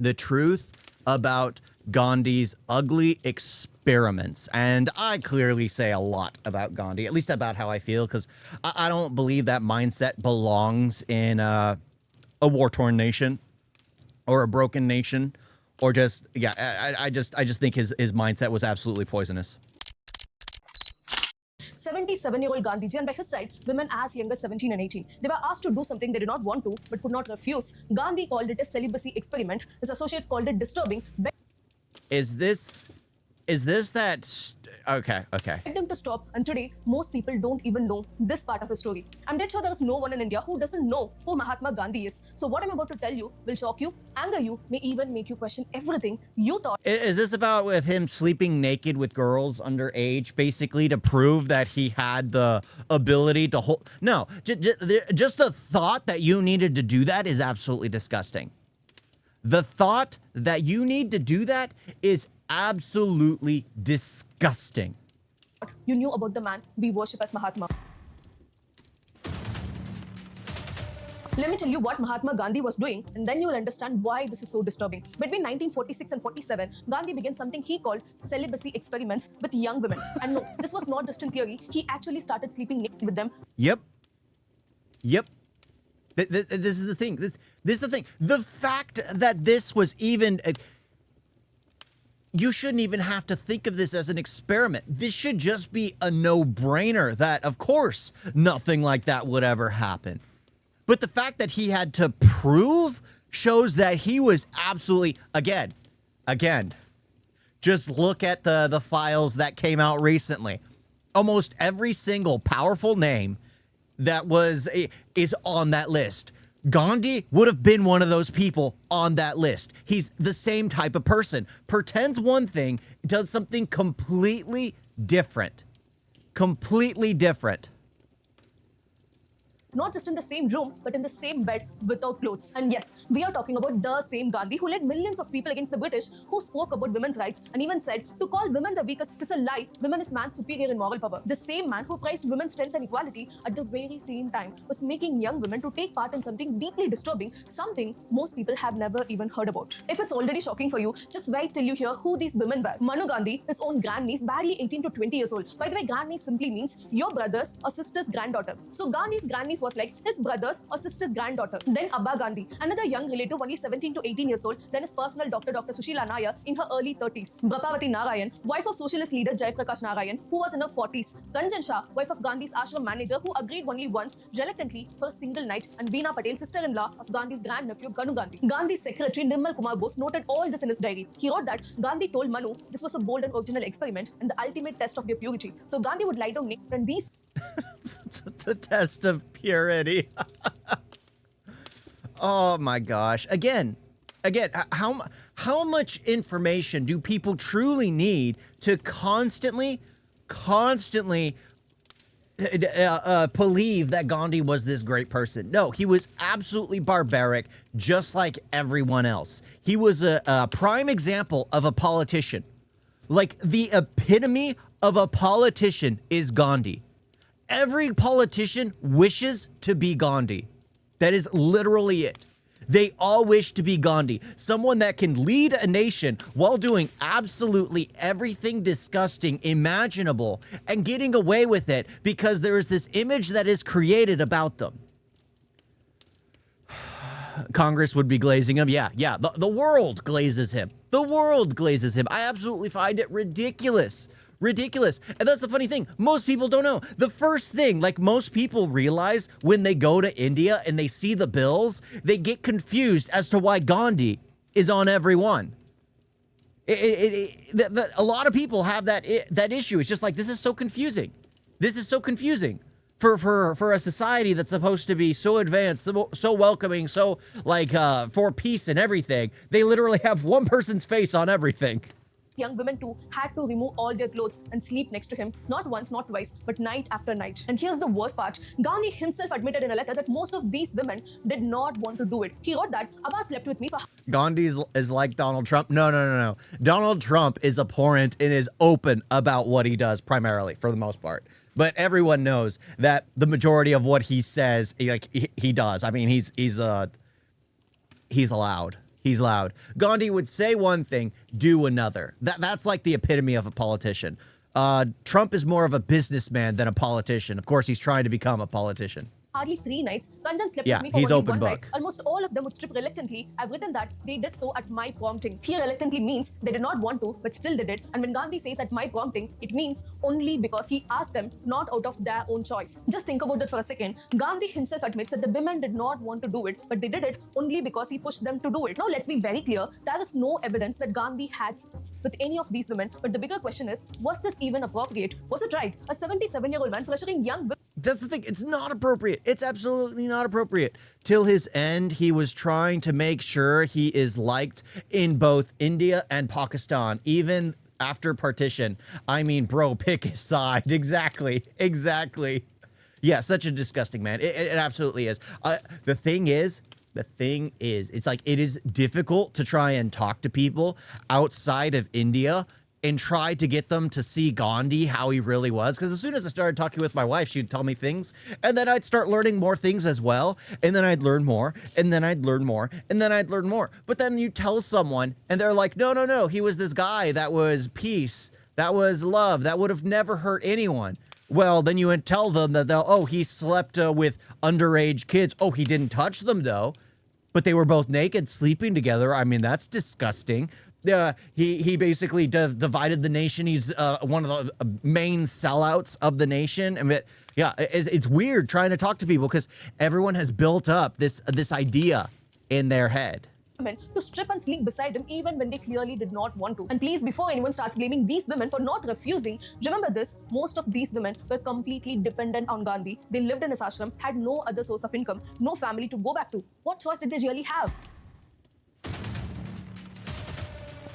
the truth about Gandhi's ugly experiments. And I clearly say a lot about Gandhi, at least about how I feel, because I don't believe that mindset belongs in a war-torn nation or a broken nation, or just, yeah, I just think his mindset was absolutely poisonous. 77-year-old Gandhiji, and by his side, women as young as 17 and 18. They were asked to do something they did not want to, but could not refuse. Gandhi called it a celibacy experiment. His associates called it disturbing. Is this that? Okay. Begged him to stop, and today, most people don't even know this part of the story. I'm dead sure there is no one in India who doesn't know who Mahatma Gandhi is. So what I'm about to tell you will shock you, anger you, may even make you question everything you thought. Is this about with him sleeping naked with girls underage, basically to prove that he had the ability to hold? No, just the thought that you needed to do that is absolutely disgusting. The thought that you need to do that is absolutely disgusting. You knew about the man we worship as Mahatma. Let me tell you what Mahatma Gandhi was doing, and then you will understand why this is so disturbing. Between 1946 and 47, Gandhi began something he called celibacy experiments with young women. And no, this was not just in theory. He actually started sleeping naked with them. Yep. This is the thing. This is the thing. The fact that this was even... you shouldn't even have to think of this as an experiment. This should just be a no-brainer that, of course, nothing like that would ever happen. But the fact that he had to prove shows that he was absolutely, again, just look at the files that came out recently. Almost every single powerful name that is on that list. Gandhi would have been one of those people on that list. He's the same type of person. Pretends one thing, does something completely different. Completely different. Not just in the same room, but in the same bed without clothes. And yes, we are talking about the same Gandhi who led millions of people against the British, who spoke about women's rights and even said to call women the weakest is a lie. Women is man's superior in moral power. The same man who prized women's strength and equality at the very same time was making young women to take part in something deeply disturbing, something most people have never even heard about. If it's already shocking for you, just wait till you hear who these women were. Manu Gandhi, his own grandniece, barely 18 to 20 years old. By the way, grandniece simply means your brother's or sister's granddaughter. So Gandhi's grandniece was like his brother's or sister's granddaughter. Then Abba Gandhi, another young relative only 17 to 18 years old, then his personal doctor, Dr. Sushila Nair, in her early 30s. Brapavati Narayan, wife of socialist leader Jai Prakash Narayan, who was in her 40s. Kanjan Shah, wife of Gandhi's ashram manager, who agreed only once, reluctantly, for a single night, and Veena Patel, sister-in-law of Gandhi's grandnephew Ganu Gandhi. Gandhi's secretary Nirmal Kumar Bose noted all this in his diary. He wrote that Gandhi told Manu this was a bold and original experiment and the ultimate test of their purity. So Gandhi would lie down naked and these the test of purity. Oh my gosh. Again, how much information do people truly need to constantly believe that Gandhi was this great person? No, he was absolutely barbaric, just like everyone else. He was a prime example of a politician. Like, the epitome of a politician is Gandhi. Every politician wishes to be Gandhi. That is literally it. They all wish to be Gandhi. Someone that can lead a nation while doing absolutely everything disgusting imaginable and getting away with it because there is this image that is created about them. Congress would be glazing him. Yeah. The world glazes him. The world glazes him. I absolutely find it ridiculous. Ridiculous. And that's the funny thing. Most people don't know. The first thing, like most people realize when they go to India and they see the bills, they get confused as to why Gandhi is on every one. A lot of people have that issue. It's just like, this is so confusing. This is so confusing for a society that's supposed to be so advanced, so welcoming, so like for peace and everything. They literally have one person's face on everything. Young women too had to remove all their clothes and sleep next to him, not once, not twice, but night after night. And here's the worst part. Gandhi himself admitted in a letter that most of these women did not want to do it. He wrote that Abba slept with me for... Gandhi is like Donald Trump. No. Donald Trump is abhorrent and is open about what he does, primarily, for the most part. But everyone knows that the majority of what he says, he does. I mean, he's allowed. He's loud. Gandhi would say one thing, do another. That's like the epitome of a politician. Trump is more of a businessman than a politician. Of course, he's trying to become a politician. Hardly 3 nights, Ranjan slept Yeah, with me for he's only open one book. night. Almost all of them would strip reluctantly. I've written that they did so at my prompting. Here, reluctantly means they did not want to, but still did it. And when Gandhi says at my prompting, it means only because he asked them, not out of their own choice. Just think about that for a second. Gandhi himself admits that the women did not want to do it, but they did it only because he pushed them to do it. Now, let's be very clear. There is no evidence that Gandhi had sex with any of these women. But the bigger question is, was this even appropriate? Was it right? A 77-year-old man pressuring young women. That's the thing. It's not appropriate. It's absolutely not appropriate. Till his end, he was trying to make sure he is liked in both India and Pakistan, even after partition. I mean, bro, pick his side. Exactly. Yeah, such a disgusting man. It absolutely is. The thing is, it's like it is difficult to try and talk to people outside of India and try to get them to see Gandhi how he really was. Because as soon as I started talking with my wife, she'd tell me things, and then I'd start learning more things as well, and then I'd learn more, and then I'd learn more, and then I'd learn more. But then you tell someone, and they're like, no, he was this guy that was peace, that was love, that would have never hurt anyone. Well, then you would tell them that, he slept with underage kids. Oh, he didn't touch them, though. But they were both naked, sleeping together. I mean, that's disgusting. He basically divided the nation. He's one of the main sellouts of the nation. I mean, yeah, it's weird trying to talk to people because everyone has built up this idea in their head to strip and sleep beside him even when they clearly did not want to. And please, before anyone starts blaming these women for not refusing, remember this, most of these women were completely dependent on Gandhi. They lived in his ashram, had no other source of income, no family to go back to. What choice did they really have?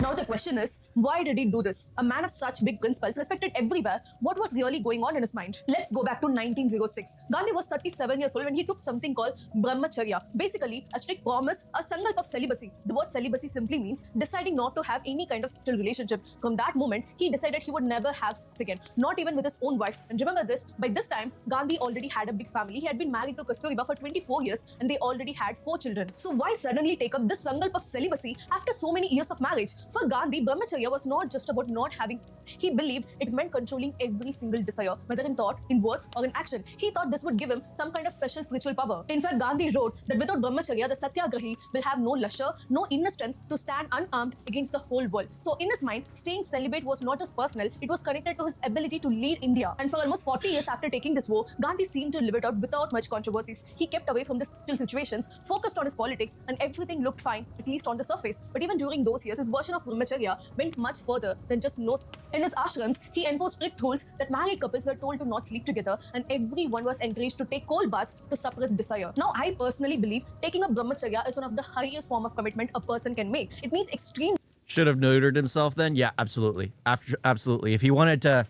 Now the question is, why did he do this? A man of such big principles, respected everywhere, what was really going on in his mind? Let's go back to 1906. Gandhi was 37 years old when he took something called brahmacharya, basically a strict promise, a sankalp of celibacy. The word celibacy simply means deciding not to have any kind of sexual relationship. From that moment, he decided he would never have sex again, not even with his own wife. And remember this, by this time, Gandhi already had a big family. He had been married to Kasturiba for 24 years and they already had 4 children. So why suddenly take up this sankalp of celibacy after so many years of marriage? For Gandhi, brahmacharya was not just about not having sex. He believed it meant controlling every single desire, whether in thought, in words, or in action. He thought this would give him some kind of special spiritual power. In fact, Gandhi wrote that without brahmacharya, the satyagrahi will have no lustre, no inner strength to stand unarmed against the whole world. So in his mind, staying celibate was not just personal, it was connected to his ability to lead India. And for almost 40 years after taking this vow, Gandhi seemed to live it out without much controversies. He kept away from the social situations, focused on his politics, and everything looked fine, at least on the surface. But even during those years, his version of brahmacharya went much further than just no sex. In his ashrams, he enforced strict rules that married couples were told to not sleep together, and everyone was encouraged to take cold baths to suppress desire. Now, I personally believe taking up brahmacharya is one of the highest form of commitment a person can make. It means extreme. Should have neutered himself then? Yeah, absolutely. Absolutely. If he wanted to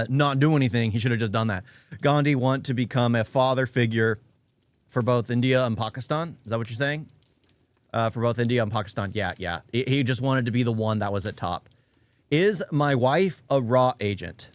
not do anything, he should have just done that. Gandhi wanted to become a father figure for both India and Pakistan. Is that what you're saying? For both India and Pakistan. Yeah. He just wanted to be the one that was at top. Is my wife a raw agent?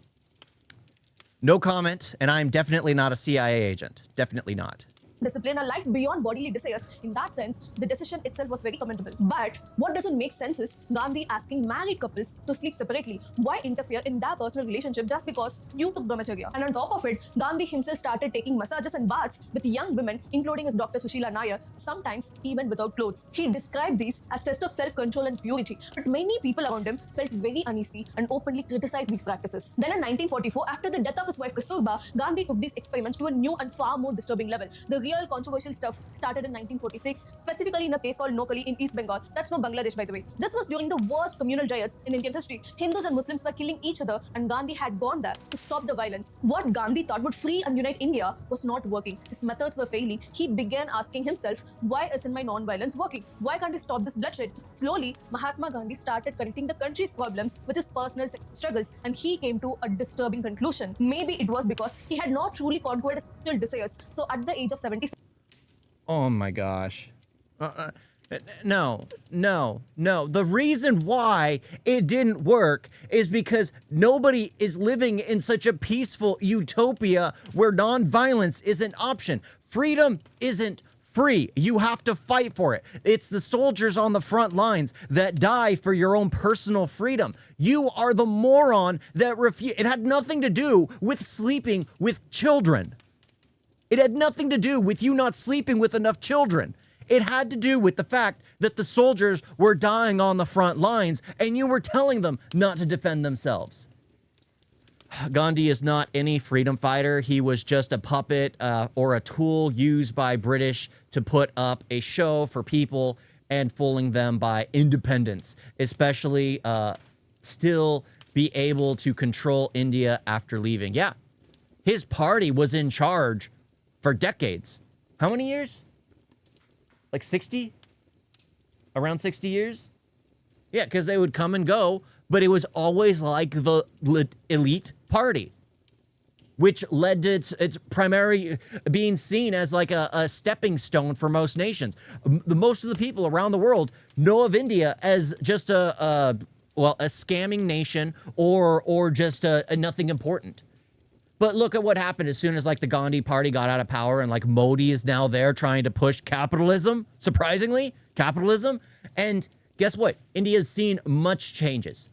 No comment, and I'm definitely not a CIA agent. Definitely not. Discipline, a life beyond bodily desires. In that sense, the decision itself was very commendable. But what doesn't make sense is Gandhi asking married couples to sleep separately. Why interfere in their personal relationship just because you took brahmacharya? And on top of it, Gandhi himself started taking massages and baths with young women, including his Dr. Sushila Nair, sometimes even without clothes. He described these as tests of self-control and purity. But many people around him felt very uneasy and openly criticized these practices. Then in 1944, after the death of his wife Kasturba, Gandhi took these experiments to a new and far more disturbing level. The real controversial stuff started in 1946, specifically in a place called Nokali in East Bengal. That's no Bangladesh, by the way. This was during the worst communal riots in Indian history. Hindus and Muslims were killing each other, and Gandhi had gone there to stop the violence. What Gandhi thought would free and unite India was not working. His methods were failing. He began asking himself, why isn't my non-violence working? Why can't I stop this bloodshed? Slowly, Mahatma Gandhi started connecting the country's problems with his personal struggles, and he came to a disturbing conclusion. Maybe it was because he had not truly conquered his sexual desires. So at the age of 77, oh my gosh. No. The reason why it didn't work is because nobody is living in such a peaceful utopia where non-violence is an option. Freedom isn't free. You have to fight for it. It's the soldiers on the front lines that die for your own personal freedom. You are the moron that refused. It had nothing to do with sleeping with children. It had nothing to do with you not sleeping with enough children. It had to do with the fact that the soldiers were dying on the front lines and you were telling them not to defend themselves. Gandhi is not any freedom fighter. He was just a puppet or a tool used by British to put up a show for people and fooling them by independence, especially still be able to control India after leaving. Yeah, his party was in charge for decades. How many years? Like 60? Around 60 years? Yeah, because they would come and go, but it was always like the elite party, which led to its primary being seen as like a stepping stone for most nations. Most of the people around the world know of India as just a scamming nation or just a nothing important. But look at what happened as soon as like the Gandhi party got out of power and like Modi is now there trying to push capitalism, surprisingly, capitalism. And guess what? India's seen much changes,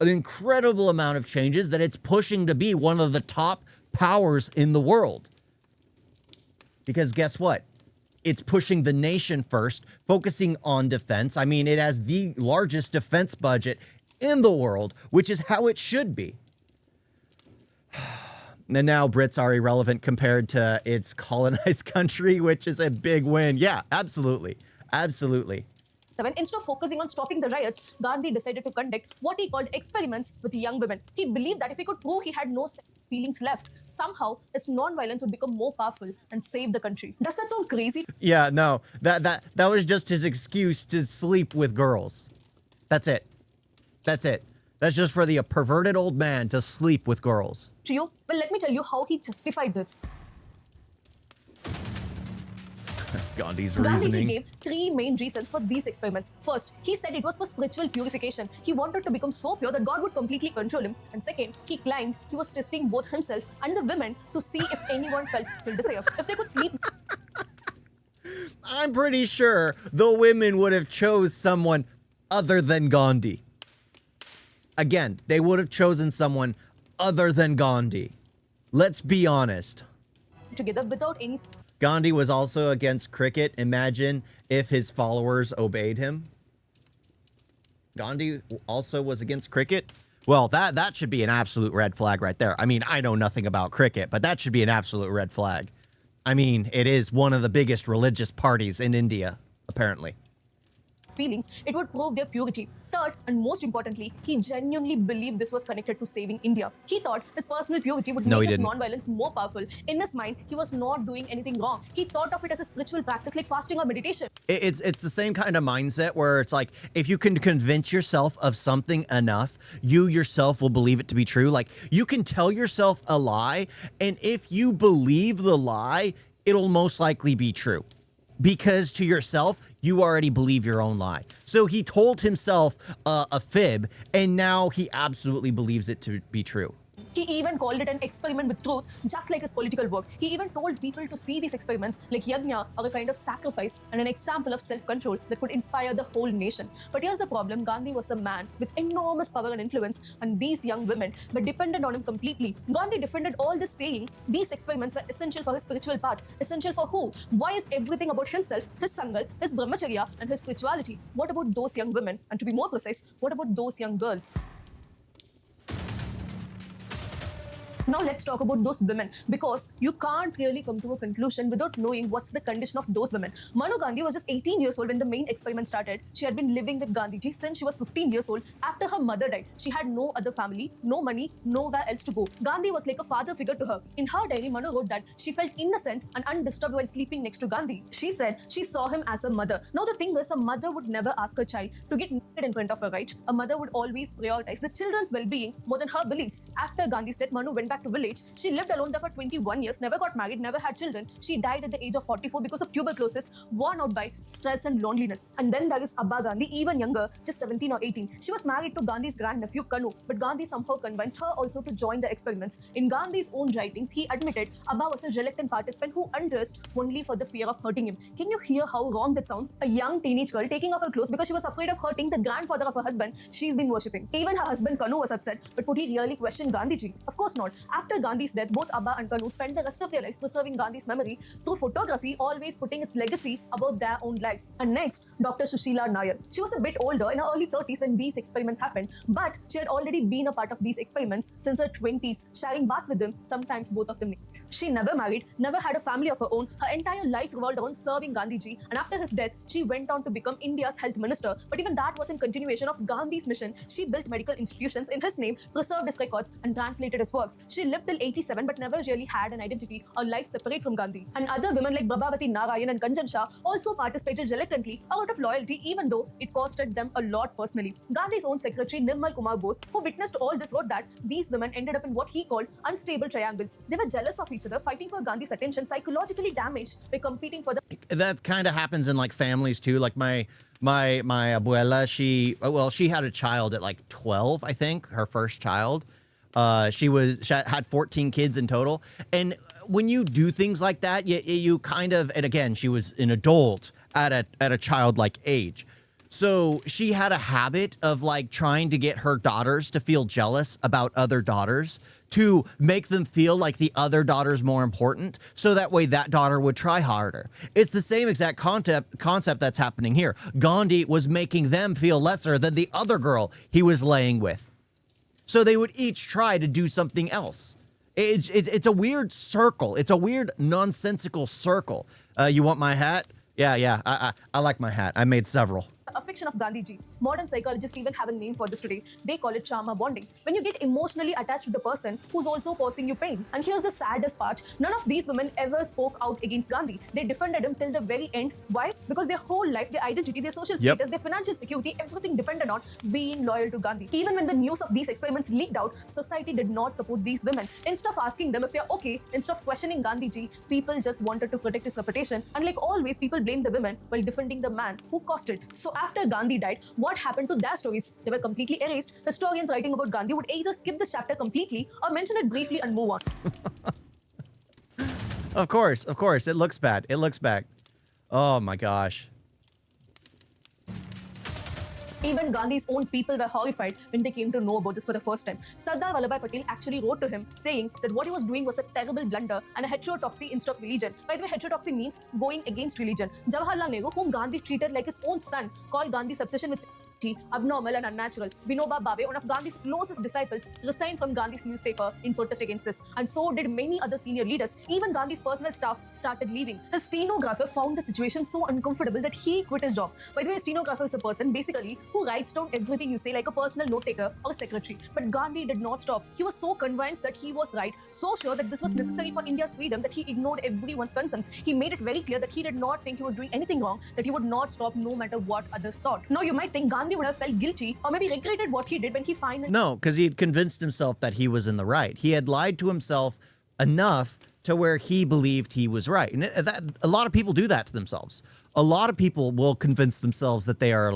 an incredible amount of changes that it's pushing to be one of the top powers in the world. Because guess what? It's pushing the nation first, focusing on defense. I mean, it has the largest defense budget in the world, which is how it should be. And now Brits are irrelevant compared to its colonized country, which is a big win. Yeah, absolutely. Absolutely. Instead of focusing on stopping the riots, Gandhi decided to conduct what he called experiments with young women. He believed that if he could prove he had no feelings left, somehow his non-violence would become more powerful and save the country. Does that sound crazy? Yeah, no, that was just his excuse to sleep with girls. That's it. That's it. That's just for the perverted old man to sleep with girls. To you? Well, let me tell you how he justified this. Gandhi's Gandhiji reasoning. gave three main reasons for these experiments. First, he said it was for spiritual purification. He wanted to become so pure that God would completely control him. And second, he claimed he was testing both himself and the women to see if anyone felt sexual desire, if they could sleep. I'm pretty sure the women would have chose someone other than Gandhi. Again, they would have chosen someone other than Gandhi. Let's be honest. Together without any... Gandhi was also against cricket. Imagine if his followers obeyed him. Gandhi also was against cricket. Well, that should be an absolute red flag right there. I mean, I know nothing about cricket, but that should be an absolute red flag. I mean, it is one of the biggest religious parties in India, apparently. feelings, it would prove their purity. Third, and most importantly, he genuinely believed this was connected to saving India. He thought his personal purity would make his non-violence more powerful. In his mind, he was not doing anything wrong. He thought of it as a spiritual practice like fasting or meditation. It's the same kind of mindset where it's like, if you can convince yourself of something enough, you yourself will believe it to be true. Like, you can tell yourself a lie, and if you believe the lie, it'll most likely be true. Because to yourself, you already believe your own lie. So he told himself a fib, and now he absolutely believes it to be true. He even called it an experiment with truth, just like his political work. He even told people to see these experiments like yajna or a kind of sacrifice and an example of self-control that could inspire the whole nation. But here's the problem. Gandhi was a man with enormous power and influence, and these young women were dependent on him completely. Gandhi defended all this, saying these experiments were essential for his spiritual path. Essential for who? Why is everything about himself, his sangal, his brahmacharya, and his spirituality? What about those young women? And to be more precise, what about those young girls? Now let's talk about those women, because you can't really come to a conclusion without knowing what's the condition of those women. Manu Gandhi was just 18 years old when the main experiment started. She had been living with Gandhiji since she was 15 years old. After her mother died, she had no other family, no money, nowhere else to go. Gandhi was like a father figure to her. In her diary, Manu wrote that she felt innocent and undisturbed while sleeping next to Gandhi. She said she saw him as a mother. Now the thing is, a mother would never ask her child to get naked in front of her, right? A mother would always prioritize the children's well-being more than her beliefs. After Gandhi's death, Manu went back back to village. She lived alone there for 21 years, never got married, never had children. She died at the age of 44 because of tuberculosis, worn out by stress and loneliness. And then there is Abba Gandhi, even younger, just 17 or 18. She was married to Gandhi's grandnephew Kanu, but Gandhi somehow convinced her also to join the experiments. In Gandhi's own writings, he admitted Abba was a reluctant participant who undressed only for the fear of hurting him. Can you hear how wrong that sounds? A young teenage girl taking off her clothes because she was afraid of hurting the grandfather of her husband she's been worshipping. Even her husband Kanu was upset, but could he really question Gandhiji? Of course not. After Gandhi's death, both Abba and Kanu spent the rest of their lives preserving Gandhi's memory through photography, always putting his legacy above their own lives. And next, Dr. Sushila Nair. She was a bit older, in her early 30s when these experiments happened, but she had already been a part of these experiments since her 20s, sharing baths with them, sometimes both of them naked. She never married, never had a family of her own. Her entire life revolved around serving Gandhiji, and after his death, she went on to become India's health minister. But even that was in continuation of Gandhi's mission. She built medical institutions in his name, preserved his records, and translated his works. She lived till 87 but never really had an identity or life separate from Gandhi. And other women like Babavati Narayan and Kanjan Shah also participated reluctantly out of loyalty, even though it costed them a lot personally. Gandhi's own secretary Nirmal Kumar Bose, who witnessed all this, wrote that these women ended up in what he called unstable triangles. They were jealous of each other, fighting for Gandhi's attention, psychologically damaged by competing for the. That kind of happens in like families too. Like my abuela, she had a child at like 12, I think, her first child. She had 14 kids in total. And when you do things like that, you kind of, and again, she was an adult at a childlike age. So she had a habit of like trying to get her daughters to feel jealous about other daughters, to make them feel like the other daughter's more important, so that way that daughter would try harder. It's the same exact concept that's happening here. Gandhi was making them feel lesser than the other girl he was laying with. So they would each try to do something else. It's a weird circle. It's a weird nonsensical circle. You want my hat? Yeah. I like my hat. I made several. A fiction of Gandhiji. Modern psychologists even have a name for this today. They call it trauma bonding. When you get emotionally attached to the person who's also causing you pain. And here's the saddest part. None of these women ever spoke out against Gandhi. They defended him till the very end. Why? Because their whole life, their identity, their social status, their financial security, everything depended on being loyal to Gandhi. Even when the news of these experiments leaked out, society did not support these women. Instead of asking them if they're okay, instead of questioning Gandhiji, people just wanted to protect his reputation. And like always, people blamed the women while defending the man who caused it. So after Gandhi died, what happened to their stories? They were completely erased. Historians writing about Gandhi would either skip this chapter completely or mention it briefly and move on. Of course. It looks bad. Oh my gosh. Even Gandhi's own people were horrified when they came to know about this for the first time. Sardar Vallabhbhai Patel actually wrote to him saying that what he was doing was a terrible blunder and a heterodoxy instead of religion. By the way, heterodoxy means going against religion. Jawaharlal Nehru, whom Gandhi treated like his own son, called Gandhi's obsession with abnormal and unnatural. Vinoba Bhave, one of Gandhi's closest disciples, resigned from Gandhi's newspaper in protest against this. And so did many other senior leaders. Even Gandhi's personal staff started leaving. His stenographer found the situation so uncomfortable that he quit his job. By the way, a stenographer is a person basically who writes down everything you say, like a personal note taker or a secretary. But Gandhi did not stop. He was so convinced that he was right, so sure that this was necessary for India's freedom, that he ignored everyone's concerns. He made it very clear that he did not think he was doing anything wrong, that he would not stop no matter what others thought. Now you might think Gandhi would have felt guilty or maybe regretted what he did when he finally... No, because he had convinced himself that he was in the right. He had lied to himself enough to where he believed he was right. And a lot of people do that to themselves. A lot of people will convince themselves that they are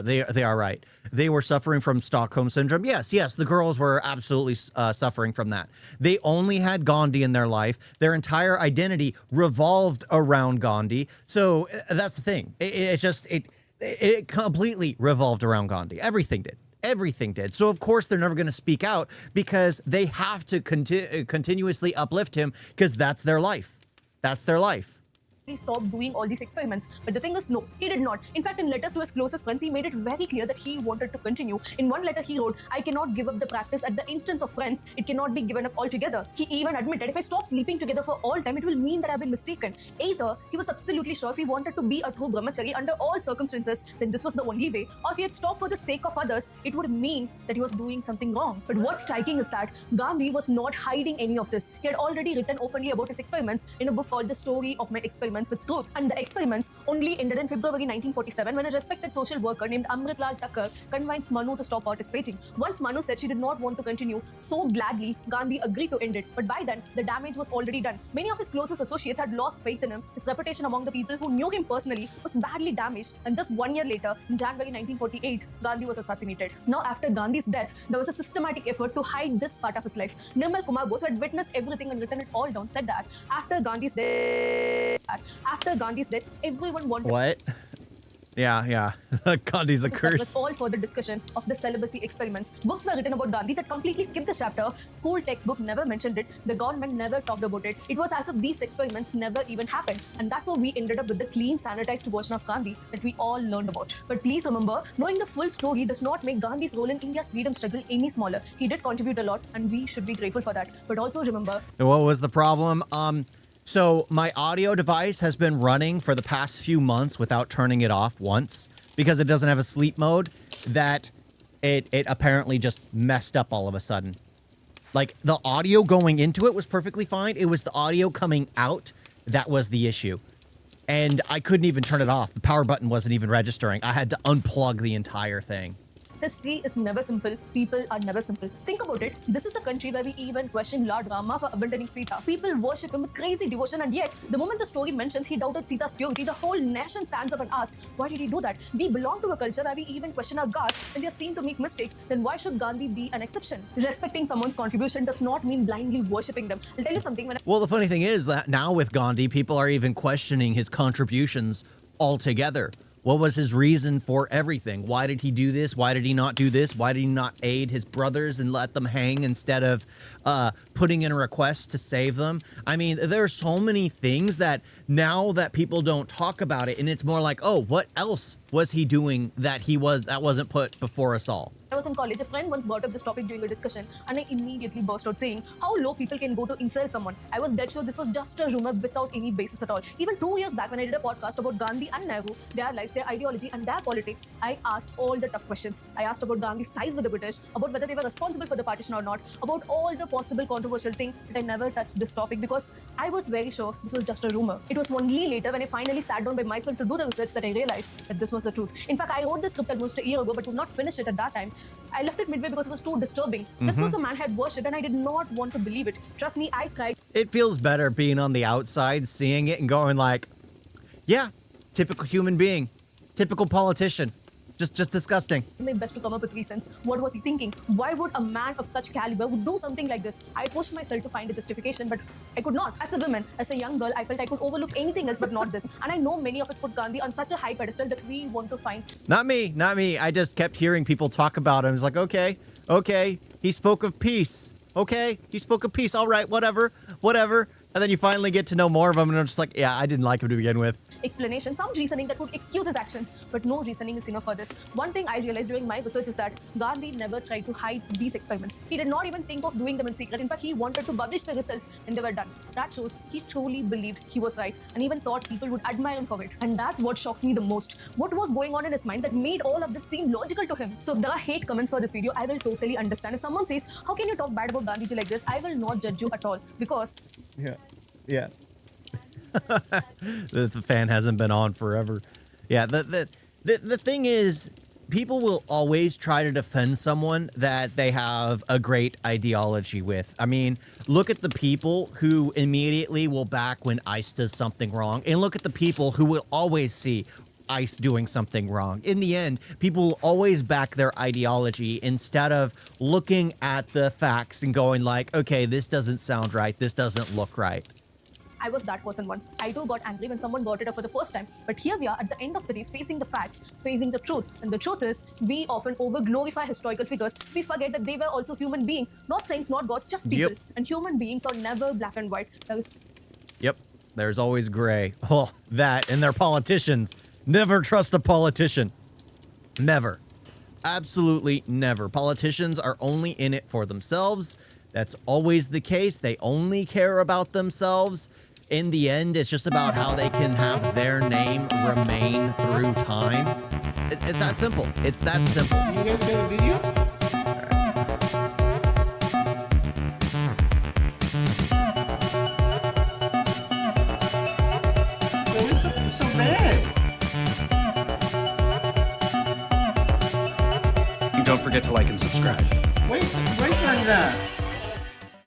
they are right. They were suffering from Stockholm syndrome. Yes, the girls were absolutely suffering from that. They only had Gandhi in their life. Their entire identity revolved around Gandhi. So that's the thing. It completely revolved around Gandhi. Everything did. So of course they're never going to speak out because they have to continuously uplift him because that's their life. Stop doing all these experiments. But the thing is, no, he did not. In fact, in letters to his closest friends, he made it very clear that he wanted to continue. In one letter, he wrote, "I cannot give up the practice at the instance of friends. It cannot be given up altogether." He even admitted, if I stop sleeping together for all time, it will mean that I've been mistaken. Either he was absolutely sure if he wanted to be a true brahmachari under all circumstances, then this was the only way, or if he had stopped for the sake of others, it would mean that he was doing something wrong. But what's striking is that Gandhi was not hiding any of this. He had already written openly about his experiments in a book called The Story of My Experiments. experiments with truth. And the experiments only ended in February 1947 when a respected social worker named Amritlal Tucker convinced Manu to stop participating. Once Manu said she did not want to continue so gladly, Gandhi agreed to end it. But by then, the damage was already done. Many of his closest associates had lost faith in him. His reputation among the people who knew him personally was badly damaged. And just 1 year later, in January 1948, Gandhi was assassinated. Now, after Gandhi's death, there was a systematic effort to hide this part of his life. Nirmal Kumar Bose, who had witnessed everything and written it all down, said that after Gandhi's death, everyone wanted. What? Yeah. Gandhi's a curse. All further discussion of the celibacy experiments. Books were written about Gandhi that completely skipped the chapter. School textbook never mentioned it. The government never talked about it. It was as if these experiments never even happened. And that's how we ended up with the clean, sanitized version of Gandhi that we all learned about. But please remember, knowing the full story does not make Gandhi's role in India's freedom struggle any smaller. He did contribute a lot, and we should be grateful for that. But also remember, what was the problem? So my audio device has been running for the past few months without turning it off once because it doesn't have a sleep mode that it apparently just messed up all of a sudden. Like the audio going into it was perfectly fine. It was the audio coming out that was the issue. And I couldn't even turn it off. The power button wasn't even registering. I had to unplug the entire thing. history is never simple. People are never simple. Think about it. This is a country where we even question Lord Rama for abandoning Sita. People worship him with crazy devotion, and yet, the moment the story mentions he doubted Sita's purity, the whole nation stands up and asks, why did he do that? We belong to a culture where we even question our gods when they are seen to make mistakes. Then why should Gandhi be an exception? Respecting someone's contribution does not mean blindly worshipping them. I'll tell you something. Well, the funny thing is that now with Gandhi, people are even questioning his contributions altogether. What was his reason for everything? Why did he do this? Why did he not do this? Why did he not aid his brothers and let them hang instead of putting in a request to save them? I mean, there are so many things that now that people don't talk about it, and it's more like, oh, what else was he doing that wasn't put before us all? I was in college. A friend once brought up this topic during a discussion, and I immediately burst out saying how low people can go to insult someone. I was dead sure this was just a rumor without any basis at all. Even 2 years back, when I did a podcast about Gandhi and Nehru, their lives, their ideology, and their politics, I asked all the tough questions. I asked about Gandhi's ties with the British, about whether they were responsible for the partition or not, about all the possible controversial things. But I never touched this topic because I was very sure this was just a rumor. It was only later when I finally sat down by myself to do the research that I realized that this was the truth. In fact, I wrote this script almost a year ago, but could not finish it at that time. I left it midway because it was too disturbing. This was a man I had worshipped, and I did not want to believe it. Trust me, I tried. It feels better being on the outside, seeing it and going like, yeah, typical human being, typical politician. Just disgusting. My best to come up with reasons. What was he thinking? Why would a man of such caliber would do something like this? I pushed myself to find a justification, but I could not. As a woman, as a young girl, I felt I could overlook anything else but not this. And I know many of us put Gandhi on such a high pedestal that we want to find. Not me. I just kept hearing people talk about him. It's like, okay, he spoke of peace. Okay, he spoke of peace. All right, whatever. And then you finally get to know more of him, and I'm just like, yeah, I didn't like him to begin with. Explanation, some reasoning that would excuse his actions, but no reasoning is enough for this. One thing I realized during my research is that Gandhi never tried to hide these experiments. He did not even think of doing them in secret. In fact, he wanted to publish the results when they were done. That shows he truly believed he was right and even thought people would admire him for it. And that's what shocks me the most. What was going on in his mind that made all of this seem logical to him? So if there are hate comments for this video, I will totally understand. If someone says, how can you talk bad about Gandhiji like this? I will not judge you at all because... Yeah. The fan hasn't been on forever. Yeah, the thing is, people will always try to defend someone that they have a great ideology with. I mean, look at the people who immediately will back when ICE does something wrong, and look at the people who will always see ICE doing something wrong. In the end, people will always back their ideology instead of looking at the facts and going like, okay, this doesn't sound right, this doesn't look right. I was that person once. I too got angry when someone brought it up for the first time. But here we are at the end of the day, facing the facts, facing the truth. And the truth is, we often over-glorify historical figures. We forget that they were also human beings. Not saints, not gods, just people. Yep. And human beings are never black and white. Yep, there's always gray. Oh, that and they're politicians. Never trust a politician. Never. Absolutely never. Politicians are only in it for themselves. That's always the case. They only care about themselves. In the end, it's just about how they can have their name remain through time. It's that simple. It's that simple. You guys got a video? and don't forget to like and subscribe. Wait, wait, Sandra.